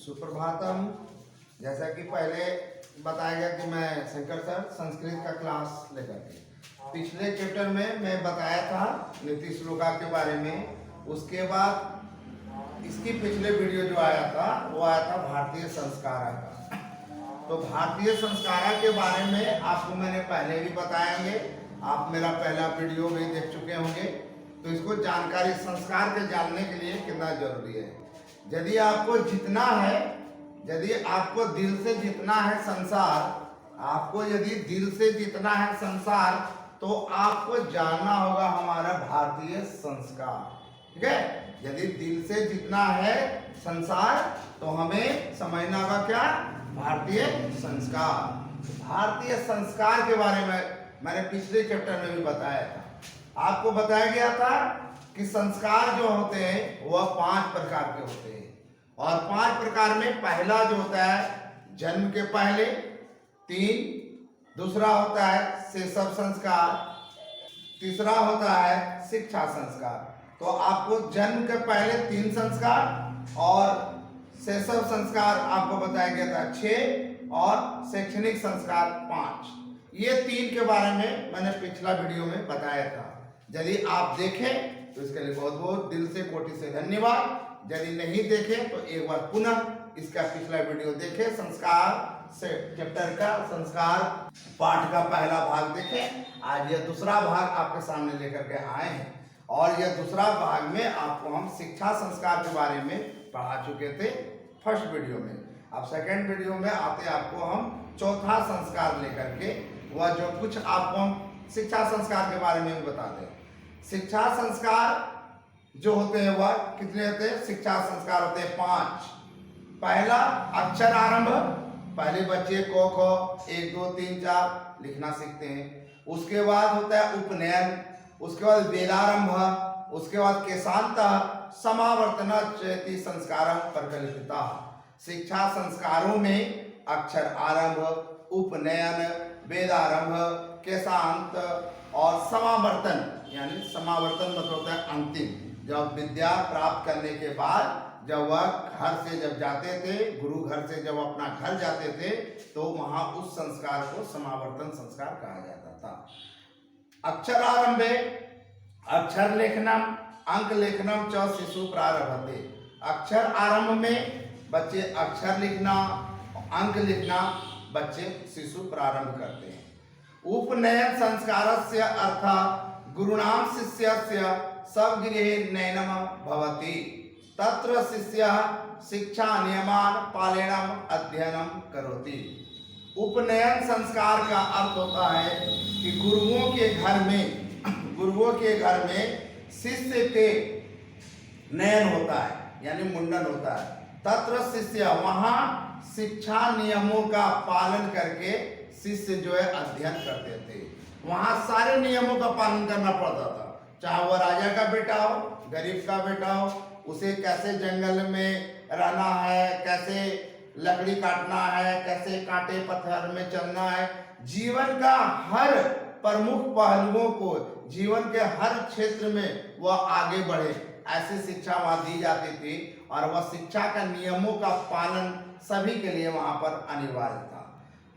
सुप्रभातम। जैसा कि पहले बताया गया कि मैं शंकर सर संस्कृत का क्लास लेकर के पिछले चैप्टर में मैं बताया था नीति श्लोका के बारे में। उसके बाद इसकी पिछले वीडियो जो आया था वो आया था भारतीय संस्कार का। तो भारतीय संस्कार के बारे में आपको मैंने पहले भी बताएंगे, आप मेरा पहला वीडियो भी देख चुके होंगे। तो इसको जानकारी संस्कार के जानने के लिए कितना जरूरी है। यदि आपको जितना है, यदि आपको दिल से जितना है संसार, आपको यदि दिल से जितना है संसार, तो आपको जानना होगा हमारा भारतीय संस्कार। ठीक है, यदि दिल से जितना है संसार तो हमें समझना होगा क्या, भारतीय संस्कार। भारतीय संस्कार के बारे में मैंने पिछले चैप्टर में भी बताया था। आपको बताया गया था कि संस्कार जो होते हैं वह 5 प्रकार के होते हैं, और 5 प्रकार में पहला जो होता है जन्म के पहले 3, दूसरा होता है शैशव संस्कार, तीसरा होता है शिक्षा संस्कार। तो आपको जन्म के पहले 3 संस्कार और शैशव संस्कार आपको बताया गया था 6 और शैक्षणिक संस्कार 5। ये 3 के बारे में मैंने पिछला वीडियो में बताया था। यदि आप देखें तो इसके लिए बहुत बहुत दिल से कोटि से धन्यवाद। यदि नहीं देखें तो एक बार पुनः इसका पिछला वीडियो देखें। संस्कार से चैप्टर का संस्कार पाठ का पहला भाग देखें। आज यह दूसरा भाग आपके सामने लेकर के आए हैं, और यह दूसरा भाग में आपको हम शिक्षा संस्कार के बारे में पढ़ा चुके थे फर्स्ट वीडियो में। अब सेकंड वीडियो में आते आपको हम चौथा संस्कार लेकर के, वह जो कुछ आपको हम शिक्षा संस्कार के बारे में भी बता दें। शिक्षा संस्कार जो होते हैं वह कितने होते हैं? शिक्षा संस्कार होते हैं 5। पहला अक्षर आरंभ, पहले बच्चे क ख 1 2 3 4 लिखना सीखते हैं। उसके बाद होता है उपनयन, उसके बाद वेदारंभ, उसके बाद केशांत, समावर्तन चेति संस्कारम प्रकल्पिता। शिक्षा संस्कारों में अक्षर आरंभ, उपनयन, वेदारंभ, केशांत और समावर्तन, यानी समावर्तन मतलब होता है अंतिम। जब विद्या प्राप्त करने के बाद जब वह घर से जब जाते थे, गुरु घर से जब अपना घर जाते थे, तो वहां उस संस्कार को समावर्तन संस्कार कहा जाता था। अक्षर आरंभे अक्षर लेखनम अंक लेखनम च शिशु प्रारभते। अक्षर आरंभ में बच्चे अक्षर लिखना, अंक लिखना बच्चे शिशु प्रारंभ करते हैं। उपनयन संस्कारस्य अर्थ गुरुणाम शिष्यस्य स्वगृहे नयनम भवति, तत्र शिष्य शिक्षा नियमान पालनम अध्ययनम करोति। उपनयन संस्कार का अर्थ होता है कि गुरुओं के घर में शिष्य के नयन होता है, यानी मुंडन होता है। तत्र शिष्य, वहां शिक्षा नियमों का पालन करके शिष्य जो है अध्ययन करते थे। वहां सारे नियमों का पालन करना पड़ता था, चाहे वह राजा का बेटा हो, गरीब का बेटा हो, उसे कैसे जंगल में रहना है, कैसे लकड़ी काटना है, कैसे कांटे पत्थर में चलना है। जीवन का हर प्रमुख पहलुओं को, जीवन के हर क्षेत्र में वह आगे बढ़े, ऐसी शिक्षा वहां दी जाती थी। और वह शिक्षा का नियमों का पालन सभी के लिए वहां पर अनिवार्य था।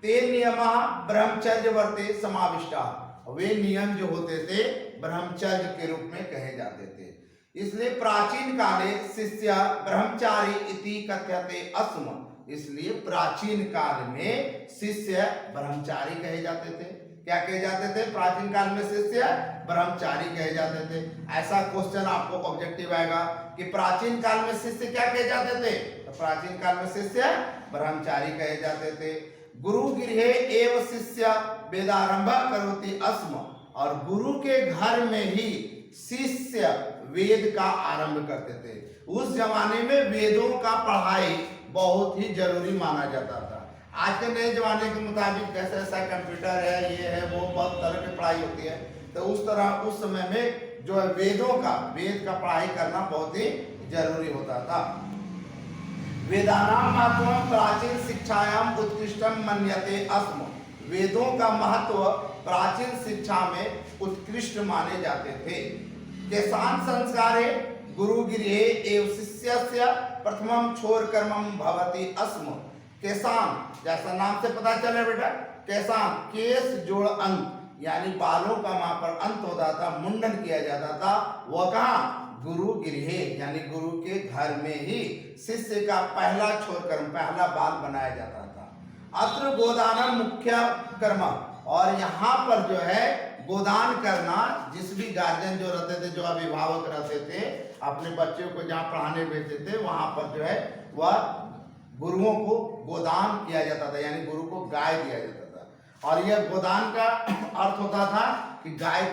ते नियमः ब्रह्मचर्यवर्ते समाविष्टा, वे नियम जो होते थे ब्रह्मचर्य के रूप में कहे जाते थे। इसलिए प्राचीन काले शिष्य ब्रह्मचारी इति कथ्यते अस्म, इसलिए प्राचीन काल में शिष्य ब्रह्मचारी कहे जाते थे। क्या कहे जाते थे? प्राचीन काल में शिष्य ब्रह्मचारी कहे जाते थे। ऐसा क्वेश्चन आपको ऑब्जेक्टिव आएगा कि प्राचीन काल में शिष्य क्या कहे जाते थे? तो प्राचीन काल में शिष्य ब्रह्मचारी कहे जाते थे। गुरु गृहे एव शिष्य वेदारंभ करोति अस्म, और गुरु के घर में ही शिष्य वेद का आरंभ करते थे। उस जमाने में वेदों का पढ़ाई बहुत ही जरूरी माना जाता था। आज के नए जमाने के मुताबिक जैसे ऐसा कंप्यूटर है, ये है वो, बहुत तरह की पढ़ाई होती है। तो उस तरह उस समय में जो है वेद का पढ़ाई करना बहुत ही जरूरी होता था। वेदानाम महत्व प्राचीन शिक्षायाम उत्कृष्टम मन्यते अस्म, वेदों का महत्व प्राचीन शिक्षा में उत्कृष्ट माने जाते थे। केशांत संस्कारे गुरु गृहे एव शिष्यस्य प्रथमम छोर कर्मम भवति अस्म केशान, जैसा नाम से पता चले बेटा, केशान केस जोड़ अंत, यानी बालों का वहां पर अंत होता था, मुंडन किया जाता था। वह कहाँ? गुरु गृहे, यानी गुरु के घर में ही शिष्य का पहला छोर कर्म, पहला बाल बनाया जाता था। अत्र गोदान मुख्य कर्म, और यहाँ पर जो है गोदान करना, जिस भी गार्जियन जो रहते थे, जो अभिभावक रहते थे, अपने बच्चों को जहाँ पढ़ाने भेजते थे, वहां पर जो है वह गुरुओं को गोदान किया जाता था, यानी गुरु को गाय दिया जाता था। और यह गोदान का अर्थ होता था कि गाय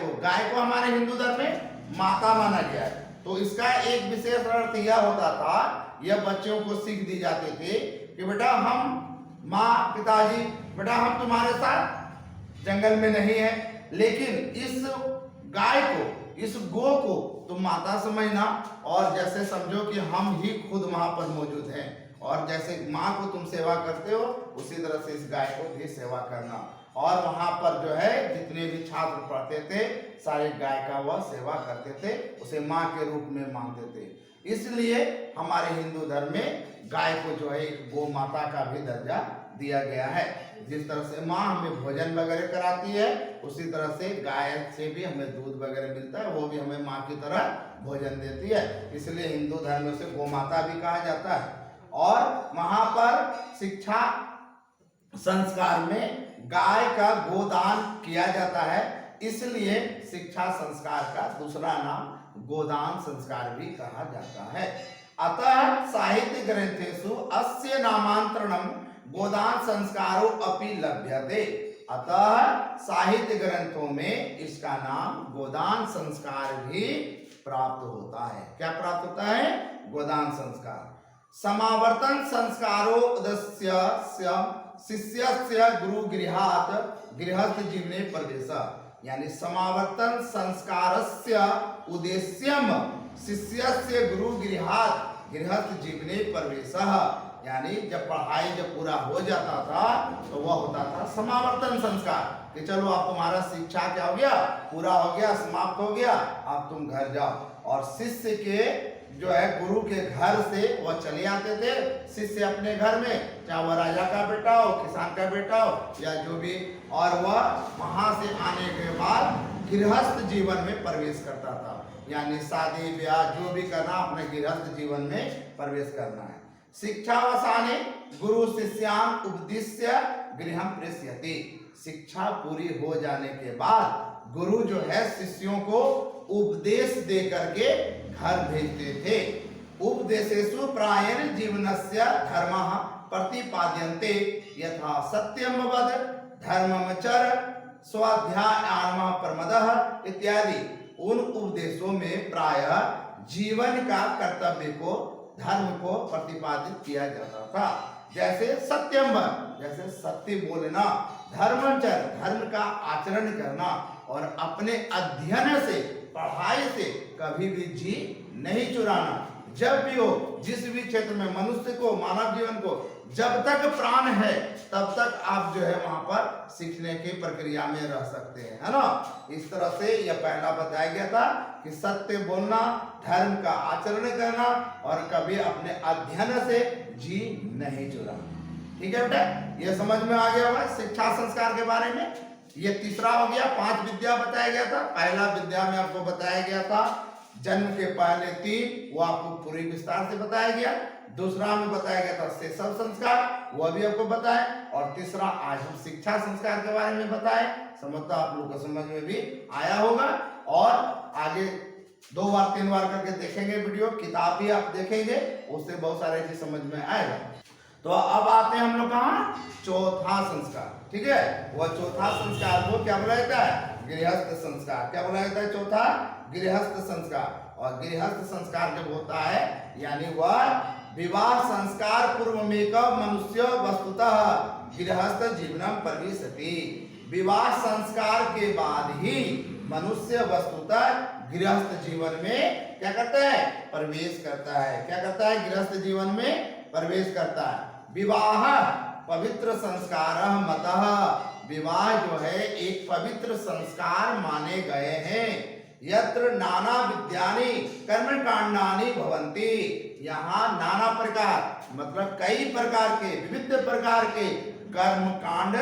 को हमारे हिंदू धर्म में माता माना गया है। तो इसका एक विशेष अर्थ यह होता था, यह बच्चों को सीख दी जाती थी कि बेटा हम माँ पिताजी, बेटा हम तुम्हारे साथ जंगल में नहीं है, लेकिन इस गाय को, इस गो को तुम माता समझना, और जैसे समझो कि हम ही खुद वहां पर मौजूद हैं, और जैसे माँ को तुम सेवा करते हो उसी तरह से इस गाय को भी सेवा करना। और वहां पर जो है जितने भी छात्र पढ़ते थे सारे गाय का वह सेवा करते थे, उसे माँ के रूप में मानते थे। इसलिए हमारे हिंदू धर्म में गाय को जो है एक गौ माता का भी दर्जा दिया गया है। जिस तरह से माँ हमें भोजन वगैरह कराती है, उसी तरह से गाय से भी हमें दूध वगैरह मिलता है, वो भी हमें माँ की तरह भोजन देती है। इसलिए हिंदू धर्म में उसे गौ माता भी कहा जाता है। और वहां पर शिक्षा संस्कार में गाय का गोदान किया जाता है, इसलिए शिक्षा संस्कार का दूसरा नाम गोदान संस्कार भी कहा जाता है। अतः साहित्य ग्रंथेषु अस्य नामांतरणम गोदान संस्कारो अपि लभ्यते। अतः साहित्य ग्रंथों में इसका नाम गोदान संस्कार भी प्राप्त होता है। क्या प्राप्त होता है? गोदान संस्कार। समावर्तन संस्कारोदस्य शिष्यस्य गुरु गृहात् गृहस्थ जीवने प्रवेश, यानी समावर्तन संस्कारस्य उद्देश्यम शिष्यस्य गुरु गृहात् गृहस्थ जीवने प्रवेश, यानी जब पढ़ाई जब पूरा हो जाता था तो वह होता था समावर्तन संस्कार, कि चलो अब तुम्हारा शिक्षा क्या हो गया, पूरा हो गया, समाप्त हो गया, अब तुम घर जाओ। और शिष्य के जो है गुरु के घर से वह चले आते थे, शिष्य अपने घर में, चाहे वह राजा का बेटा हो, किसान का बेटा हो या जो भी, और वह वहां से आने के बाद गृहस्थ जीवन में प्रवेश करता था, यानी शादी ब्याह जो भी करना अपने गृहस्थ जीवन में प्रवेश करना है। शिक्षावसाने गुरु शिष्यान उपदिश्य गृहं प्रेषयति, शिक्षा पूरी हो जाने के बाद गुरु जो है शिष्यों को उपदेश दे करके घर भेजते थे। उपदेशेषु प्रायेण जीवनस्य धर्मः प्रतिपाद्यन्ते, यथा सत्यम वद, धर्ममचर, स्वाध्यायार्मः प्रमदः इत्यादि। उन उपदेशों में प्रायः जीवन का कर्तव्य को, धर्म को प्रतिपादित किया जाता था। जैसे सत्यम वद, जैसे सत्य बोलना, धर्मचर, धर्म का आचरण करना, और अपने अध्ययन से, पढ़ाई से कभी भी जी नहीं चुराना। जब भी हो, जिस भी क्षेत्र में मनुष्य को, मानव जीवन को जब तक प्राण है तब तक आप जो है वहां पर सीखने की प्रक्रिया में रह सकते हैं, है ना। इस तरह से यह पहला बताया गया था कि सत्य बोलना, धर्म का आचरण करना, और कभी अपने अध्ययन से जी नहीं चुराना। ठीक है बेटा, यह समझ में आ गया होगा शिक्षा संस्कार के बारे में। ये तीसरा हो गया। 5 विद्या बताया गया था। पहला विद्या में आपको बताया गया था जन्म के पहले 3, वो आपको पूरी विस्तार से बताया गया। दूसरा में बताया गया था शैशव संस्कार, वह भी आपको बताए। और तीसरा आज हम शिक्षा संस्कार के बारे में बताए। समझता आप लोग को समझ में भी आया होगा। और आगे 2 बार 3 बार करके देखेंगे वीडियो, किताब भी आप देखेंगे, उससे बहुत सारे चीज समझ में आएगा। तो अब आते हैं हम लोग कहाँ, चौथा संस्कार। ठीक है, वह चौथा संस्कार को क्या बोला जाता है, गृहस्थ संस्कार। क्या बोला जाता है, चौथा गृहस्थ संस्कार। और गृहस्थ संस्कार जब होता है यानी वह विवाह संस्कार पूर्व में मनुष्य वस्तुतः गृहस्थ जीवनम प्रविशति। विवाह संस्कार के बाद ही मनुष्य वस्तुतः गृहस्थ जीवन में क्या करता है, प्रवेश करता है। क्या करता है, गृहस्थ जीवन में प्रवेश करता है। विवाह पवित्र संस्कार मतः, विवाह जो है एक पवित्र संस्कार माने गए हैं। यत्र नाना विद्यानि कर्मकांडानि भवन्ति, यहाँ नाना प्रकार मतलब कई प्रकार के विविध प्रकार के कर्म कांड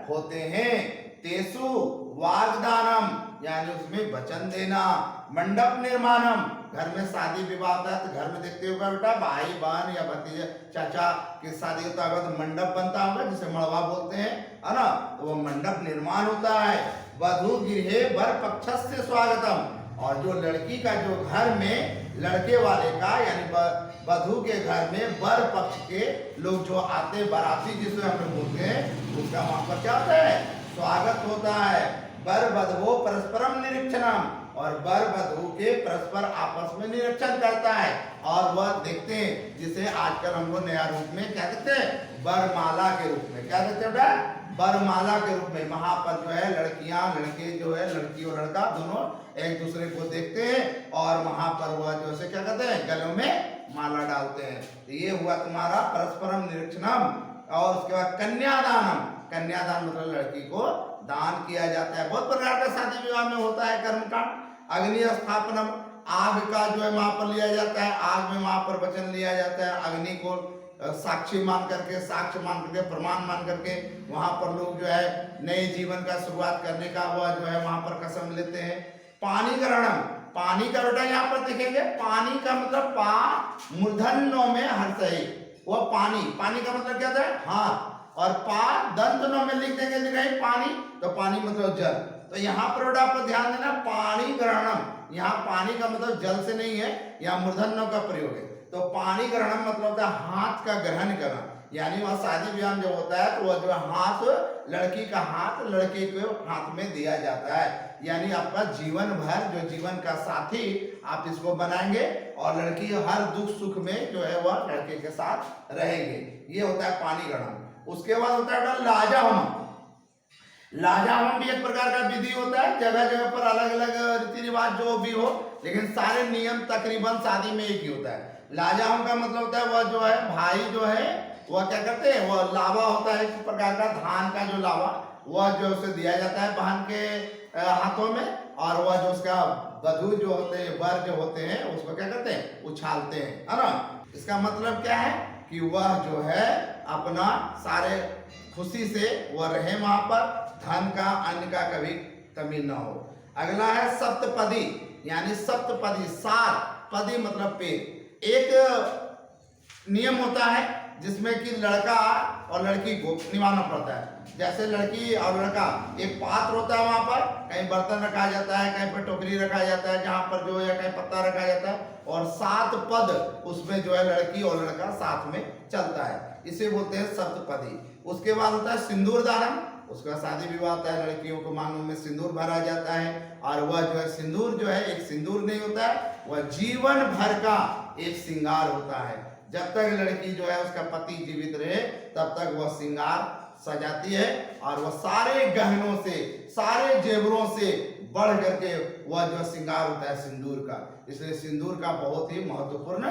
होते हैं। तेसु वाग्दानम यानी उसमें वचन देना, मंडप निर्माणम घर में शादी विवाह होता है तो घर में देखते होगा बेटा भाई बहन या भतीजे चाचा की शादी होता होगा तो मंडप बनता होगा जिसे मड़वा बोलते हैं, है ना। तो वो मंडप निर्माण होता है। वधु गृहे वर पक्षस्य स्वागतम और जो लड़की का जो घर में लड़के वाले का यानी वधु के घर में वर पक्ष के लोग जो आते बाराती जिसे हम लोग बोलते हैं उसका वहां पर क्या होता है स्वागत होता है। वर वधवो परस्परम निरीक्षणम और वर वधु के परस्पर आपस में निरीक्षण करता है और वह देखते हैं जिसे आजकल हम लोग नया रूप में क्या कहते हैं वरमाला के रूप में क्या कहते हैं बेटा वरमाला के रूप में। वहां पर जो है लड़कियां लड़के जो है लड़की और लड़का दोनों एक दूसरे को देखते हैं और वहां पर वह जो है क्या कहते हैं गलों में माला डालते हैं। तो ये हुआ तुम्हारा परस्परम निरीक्षणम। और उसके बाद कन्यादानम, कन्यादान मतलब लड़की को दान किया जाता है। बहुत प्रकार का शादी विवाह में होता है कर्मकांड। अग्नि स्थापनम आग का जो है वहां पर लिया जाता है, आग में वहां पर वचन लिया जाता है, अग्नि को साक्षी मान करके साक्ष्य मान करके प्रमाण मान करके वहां पर लोग जो है नए जीवन का शुरुआत करने का वह जो है वहां पर कसम लेते हैं। पानी ग्रहणम, पानी का बेटा यहाँ पर देखेंगे पानी का मतलब पा मूर्धन्य में हर्षई वो पानी, पानी का मतलब क्या था हाथ और पा दंत नो में लिख देंगे लिखाई पानी तो पानी मतलब जल। तो यहाँ पर बेटा आपको ध्यान देना पानी ग्रहणम, यहाँ पानी का मतलब जल से नहीं है, यहाँ मूर्धन्य का प्रयोग है। तो पानी ग्रहणम मतलब होता है हाथ का ग्रहण करना, यानी वह शादी विवाह जो होता है तो वह जो हाथ लड़की का हाथ लड़के के हाथ में दिया जाता है। यानी आपका जीवन भर जो जीवन का साथी आप इसको बनाएंगे और लड़की हर दुख सुख में जो है वह लड़के के साथ रहेंगे। ये होता है पानी ग्रहण। उसके बाद होता है लाजा होम। लाजा होम भी एक प्रकार का विधि होता है, जगह जगह पर अलग अलग रीति रिवाज जो भी हो लेकिन सारे नियम तकरीबन शादी में एक ही होता है। लाजा होम का मतलब होता है वह जो है भाई जो है वह क्या करते हैं वह लावा होता है एक प्रकार का धान का जो लावा वह जो उसे दिया जाता है बहन के हाथों में और वह जो उसका वधु जो होते हैं वर जो होते हैं उसको क्या करते हैं उछालते हैं, है ना। इसका मतलब क्या है कि वह जो है अपना सारे खुशी से वह रहे वहां पर, धन का अन्न का कभी कमी न हो। अगला है सप्तपदी, यानी सप्तपदी सात पदी मतलब पेड़। एक नियम होता है जिसमें कि लड़का और लड़की को निभाना पड़ता है। जैसे लड़की और लड़का एक पात्र होता है वहां पर, कहीं बर्तन रखा जाता है, कहीं पर टोकरी रखा जाता है जहां पर जो है कहीं पत्ता रखा जाता है और सात पद उसमें जो है लड़की और लड़का साथ में चलता है, इसे बोलते हैं सप्तपदी। उसके बाद होता है सिंदूर दानम, उसका शादी विवाह होता है, लड़कियों को मांगों में सिंदूर भरा जाता है और वह जो है सिंदूर जो है एक सिंदूर नहीं होता है, वह जीवन भर का एक श्रृंगार होता है। जब तक लड़की जो है उसका पति जीवित रहे तब तक वह श्रृंगार सजाती है और वह सारे गहनों से सारे जेवरों से बढ़ करके वह जो श्रृंगार होता है सिंदूर का। इसलिए सिंदूर का बहुत ही महत्वपूर्ण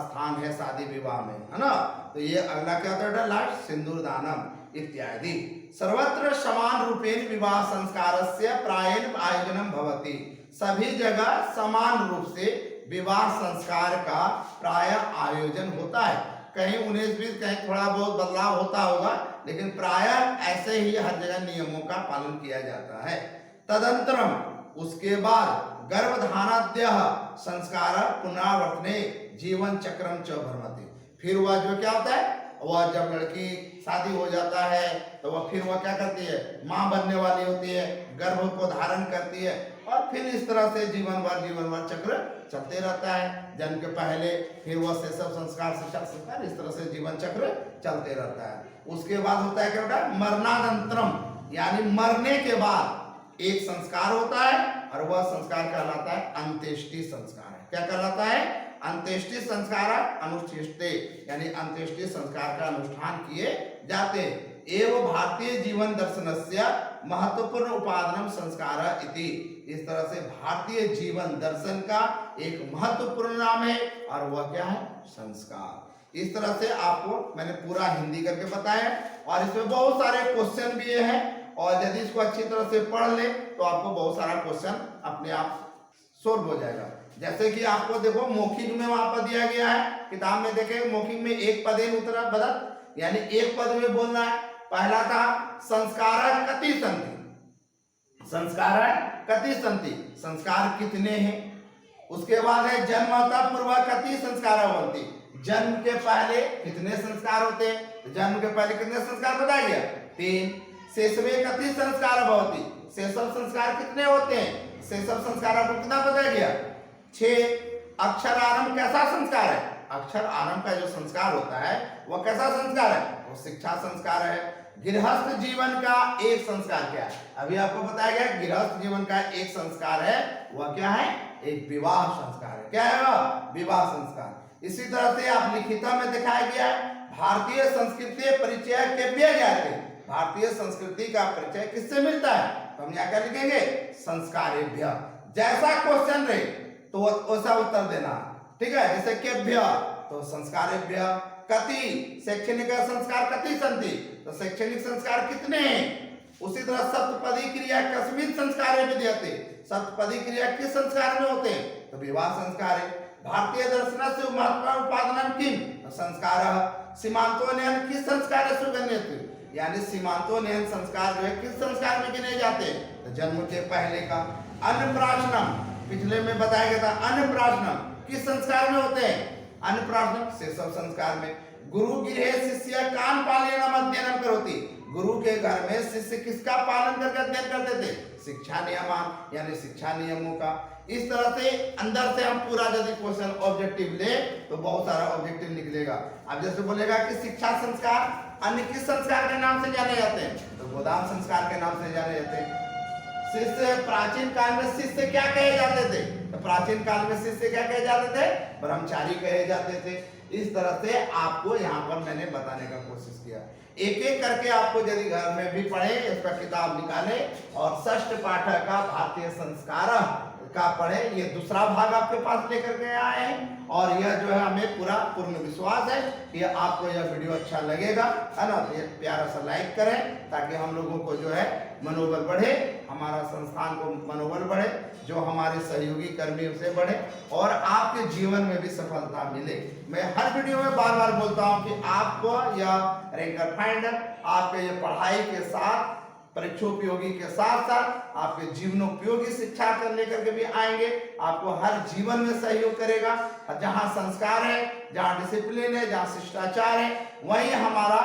स्थान है शादी विवाह में, है ना। तो ये अगला क्या होता है लास्ट सिंदूर दानम इत्यादि। सर्वत्र समान रूपेण विवाह संस्कारस्य प्रायेण आयोजनम भवति, सभी जगह समान रूप से विवाह संस्कार का प्राय आयोजन होता है। कहीं 19-20 कहीं थोड़ा बहुत बदलाव होता होगा लेकिन प्राय ऐसे ही हर जगह नियमों का पालन किया जाता है। तदंतरम उसके बाद गर्भधानाद्य संस्कार पुनरावर्तने जीवन चक्रम च भ्रमति, फिर वह जो क्या होता है वह जब लड़की शादी हो जाता है तो वह फिर वह क्या करती है मां बनने वाली होती है, गर्भ को धारण करती है और फिर इस तरह से जीवन भर चक्र चलते रहता है। जन्म के पहले फिर वह शैशव संस्कार शिक्षा संस्कार इस तरह से जीवन चक्र चलते रहता है। उसके बाद होता है क्या होता है मरणानंतरम, यानी मरने के बाद एक संस्कार होता है और वह संस्कार कहलाता है अंत्येष्टि संस्कार। क्या कहलाता है अंत्येष्टि संस्कार अनुष्ठिष्टे, यानी अंत्येष्टि संस्कार का अनुष्ठान किए जाते हैं। एवं भारतीय जीवन दर्शनस्य महत्वपूर्ण उपादान संस्कार इति, इस तरह से भारतीय जीवन दर्शन का एक महत्वपूर्ण नाम है और वह क्या है संस्कार। इस तरह से आपको मैंने पूरा हिंदी करके बताया और इसमें बहुत सारे क्वेश्चन भी हैं और यदि इसको अच्छी तरह से पढ़ ले तो आपको बहुत सारा क्वेश्चन अपने आप सोल्व हो जाएगा। जैसे कि आपको देखो मौखिक में वहां पर दिया गया है किताब में देखे मौखिक में एक पदेन उत्तर बदल, यानी एक पद में बोलना है। पहला था संस्कार कति संति, संस्कार कति संति, संस्कार कितने हैं। उसके बाद है जन्मतः पूर्व कति संस्कार होती, जन्म के पहले कितने संस्कार होते हैं, तो जन्म के पहले कितने संस्कार बताया गया, 3। शैशवे कति संस्कार भवति, शैशव संस्कार कितने होते हैं, शैशव संस्कार आपको कितना बताया गया, 6। अक्षर आरंभ कैसा संस्कार है, अक्षर आरंभ का जो संस्कार होता है वह कैसा संस्कार है, वो शिक्षा संस्कार है। गृहस्थ जीवन का एक संस्कार क्या है, अभी आपको बताया गया गृहस्थ जीवन का एक संस्कार है, वह क्या है, एक विवाह संस्कार है। क्या है वह, विवाह संस्कार। इसी तरह से आप लिखिता में दिखाया गया है भारतीय संस्कृति परिचय केभ्य ज्ञाते, भारतीय संस्कृति का परिचय किससे मिलता है, तो हम यहाँ क्या लिखेंगे, संस्कारेभ्य। जैसा क्वेश्चन रहे तो वैसा उत्तर देना, ठीक है। जैसे केभ्य तो संस्कारेभ्य, कति शैक्षणिक संस्कार कति संति, तो शैक्षणिक संस्कार कितने हैं। उसी तरह सप्तपदी क्रिया कस्मिन् संस्कारे विद्यते, सप्तपदी क्रिया किस संस्कार में होते हैं, तो विवाह संस्कार है। भारतीय दर्शन से महत्व उपादान किम, तो संस्कार। सीमांतोन्नयन किस संस्कार से गण्यते, यानी सीमांतोन्नयन संस्कार जो है किस संस्कार में गिने जाते हैं, तो जन्म के पहले का। अन्नप्राशनम पिछले में बताया गया था, अन्नप्राशनम किस संस्कार में होते हैं, अन्नप्राशन शैशव संस्कार में। गुरु गृहे शिष्य कान पालयनम अध्ययनम करोति, गुरु के घर में शिष्य किसका पालन करके अध्ययन करते थे, शिक्षा नियमान, यानी शिक्षा नियमों का। इस तरह से अंदर से हम पूरा यदि क्वेश्चन ऑब्जेक्टिव ले तो बहुत सारा ऑब्जेक्टिव निकलेगा। अब जैसे बोलेगा कि शिक्षा संस्कार अन्य किस संस्कार के नाम से जाने जाते हैं, तो गोदाम संस्कार के नाम से जाने जाते हैं। शिष्य प्राचीन काल में शिष्य क्या कहे जाते थे, तो प्राचीन काल में शिष्य क्या कहे जाते थे, ब्रह्मचारी कहे जाते थे। इस तरह से आपको यहाँ पर मैंने बताने का कोशिश किया। एक एक करके आपको यदि घर में भी पढ़े, इसका किताब निकाले और षष्ठ पाठक का भारतीय संस्कार का पढ़े, ये दूसरा भाग आपके पास लेकर के आए हैं। और यह जो है हमें पूरा पूर्ण विश्वास है कि आपको यह वीडियो अच्छा लगेगा, है ना। ये प्यारा सा लाइक करें ताकि हम लोगों को जो है मनोबल बढ़े, हमारा संस्थान को मनोबल बढ़े, जो हमारे सहयोगी कर्मी उसे बढ़े और आपके जीवन में भी सफलता मिले। मैं हर वीडियो में बार बार बोलता हूं कि आपको यह रैंकर फाइंडर आपके ये पढ़ाई के साथ, परीक्षोपयोगी के साथ साथ आपके जीवनोपयोगी शिक्षा कर लेकर के भी आएंगे। आपको हर जीवन में सहयोग करेगा। जहां संस्कार है, जहां डिसिप्लिन है, जहां शिष्टाचार है, वहीं हमारा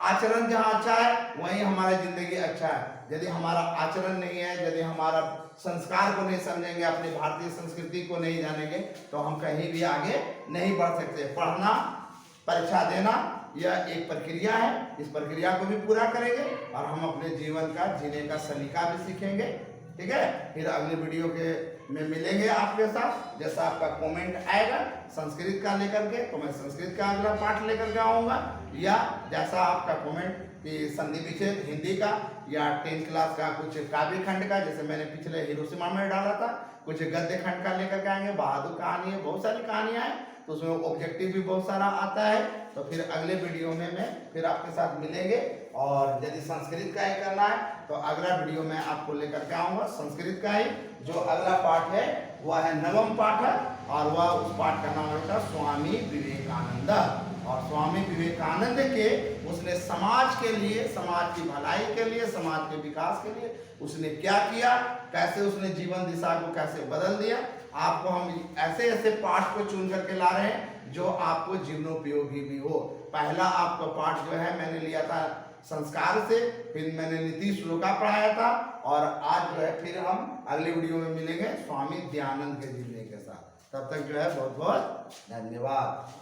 आचरण जहां अच्छा है, वहीं हमारा जिंदगी अच्छा है। यदि हमारा आचरण नहीं है, यदि हमारा संस्कार को नहीं समझेंगे, अपनी भारतीय संस्कृति को नहीं जानेंगे, तो हम कहीं भी आगे नहीं बढ़ सकते। पढ़ना, परीक्षा देना, यह एक प्रक्रिया है। इस प्रक्रिया को भी पूरा करेंगे और हम अपने जीवन का जीने का सलीका भी सीखेंगे, ठीक है। फिर अगले वीडियो के में मिलेंगे आपके साथ। जैसा आपका कमेंट आएगा संस्कृत का लेकर के, तो मैं संस्कृत का अगला पाठ लेकर के आऊँगा, या जैसा आपका कमेंट कि संधि विच्छेद हिंदी का या 10th क्लास का कुछ काव्य खंड का, जैसे मैंने पिछले हिरोशिमा में डाला था, कुछ गद्य खंड का लेकर के आएंगे। बहादुर कहानी है, बहुत सारी कहानियां हैं, तो उसमें ऑब्जेक्टिव भी बहुत सारा आता है। तो फिर अगले वीडियो में मैं फिर आपके साथ मिलेंगे। और यदि संस्कृत का ही करना है तो अगला वीडियो में आपको लेकर के आऊँगा संस्कृत का ही। जो अगला पाठ है वह है 9वां पाठ है, और वह उस पाठ का नाम होता है स्वामी विवेकानंद। और स्वामी विवेकानंद के उसने समाज के लिए, समाज की भलाई के लिए, समाज के विकास के लिए उसने क्या किया, कैसे उसने जीवन दिशा को कैसे बदल दिया। आपको हम ऐसे ऐसे पाठ को चुन करके ला रहे हैं जो आपको जीवनोपयोगी भी हो। पहला आपका पाठ जो है मैंने लिया था संस्कार से, फिर मैंने नीति श्लोका पढ़ाया था, और आज जो है फिर हम अगले वीडियो में मिलेंगे स्वामी दयानंद के जीवनी के साथ। तब तक जो है बहुत बहुत धन्यवाद।